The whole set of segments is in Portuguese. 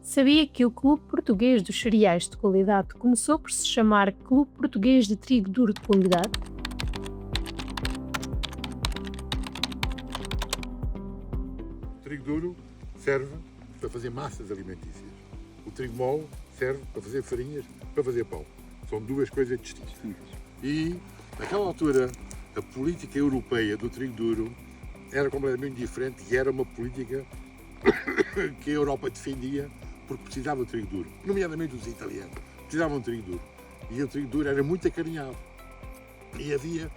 Sabia que o Clube Português dos Cereais de Qualidade começou por se chamar Clube Português de Trigo Duro de Qualidade? O trigo duro serve para fazer massas alimentícias. O trigo mole serve para fazer farinhas, para fazer pão. São duas coisas distintas. E, naquela altura, a política europeia do trigo duro era completamente diferente e era uma política que a Europa defendia porque precisava de trigo duro. Nomeadamente os italianos precisavam de trigo duro. E o trigo duro era muito acarinhado. E havia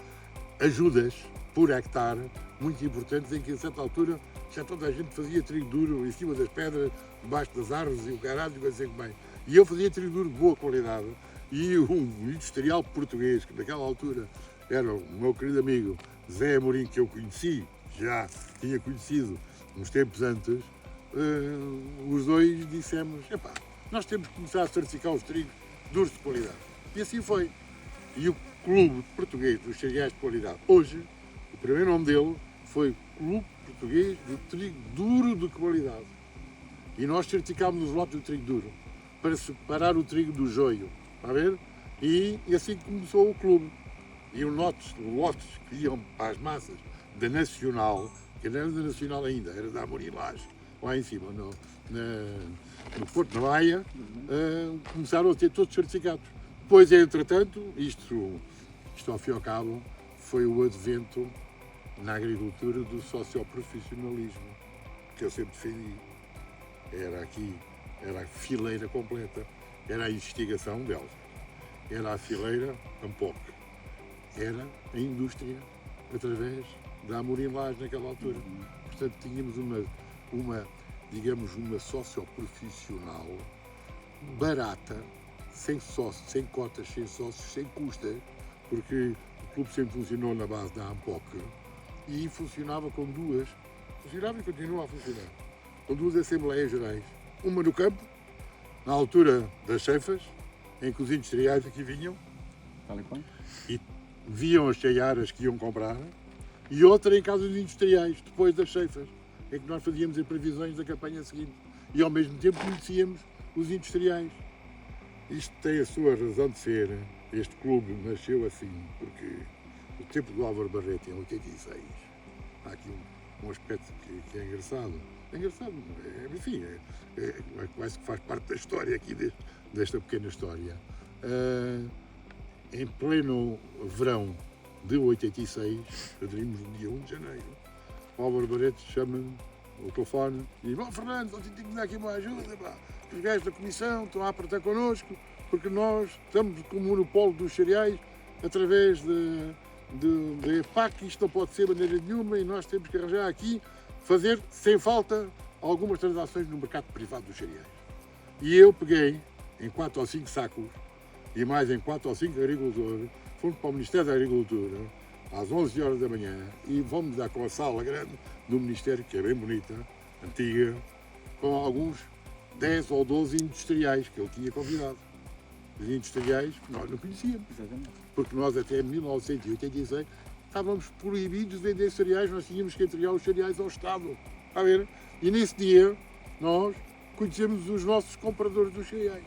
ajudas por hectare muito importantes em que, a certa altura, já toda a gente fazia trigo duro em cima das pedras, debaixo das árvores e o caralho, não sei bem. E eu fazia trigo duro de boa qualidade. E um industrial português, que naquela altura era o meu querido amigo Zé Amorim, que eu conheci, já tinha conhecido uns tempos antes, os dois dissemos, epá, nós temos que começar a certificar os trigos duros de qualidade. E assim foi. E o Clube Português dos Cereais de Qualidade, hoje, o primeiro nome dele foi Clube Português de Trigo Duro de Qualidade. E nós certificámos os lotes do trigo duro, para separar o trigo do joio, está a ver? E assim começou o clube. E os lotes que iam para as massas da Nacional, que não era da Nacional ainda, era da Amorim Lage, lá em cima, no Porto da Baia, começaram a ter todos certificados. Depois, entretanto, isto ao fim e ao cabo, foi o advento na agricultura do socioprofissionalismo, que eu sempre defendi. Era a fileira completa, era a investigação belga, era a fileira Ampoc, era a indústria através da Amorim Lage naquela altura. Portanto, tínhamos uma socioprofissional barata, sem sócios, sem cotas, sem sócios, sem custas, porque o clube sempre funcionou na base da Ampoc e funcionava e continua a funcionar, com duas Assembleias Gerais. Uma no campo, na altura das ceifas, em que os industriais aqui vinham e viam as ceiaras que iam comprar, e outra em casa dos industriais, depois das ceifas, em que nós fazíamos as previsões da campanha seguinte e ao mesmo tempo conhecíamos os industriais. Isto tem a sua razão de ser. Este clube nasceu assim, porque o tempo do Álvaro Barreto, em 86, há aqui um aspecto que é engraçado. É engraçado, enfim, quase que faz parte da história aqui, desta pequena história. Em pleno verão de 86, aderimos no dia 1 de janeiro, o Álvaro Barreto chama-me ao telefone e diz: Fernando, eu tenho que dar aqui uma ajuda, pá. Os gajos da comissão estão a apertar connosco, porque nós estamos com o monopólio dos cereais através da EPAC, isto não pode ser de maneira nenhuma e nós temos que arranjar aqui, fazer sem falta algumas transações no mercado privado dos cereais. E eu peguei em 4 ou 5 sacos e mais em 4 ou 5 agricultores, fomos para o Ministério da Agricultura às 11 horas da manhã e vamos dar com a sala grande do Ministério, que é bem bonita, antiga, com alguns 10 ou 12 industriais que ele tinha convidado. Os industriais que nós não conhecíamos, porque nós até 1986 estávamos proibidos de vender cereais, nós tínhamos que entregar os cereais ao Estado. Está a ver? E nesse dia nós conhecemos os nossos compradores dos cereais.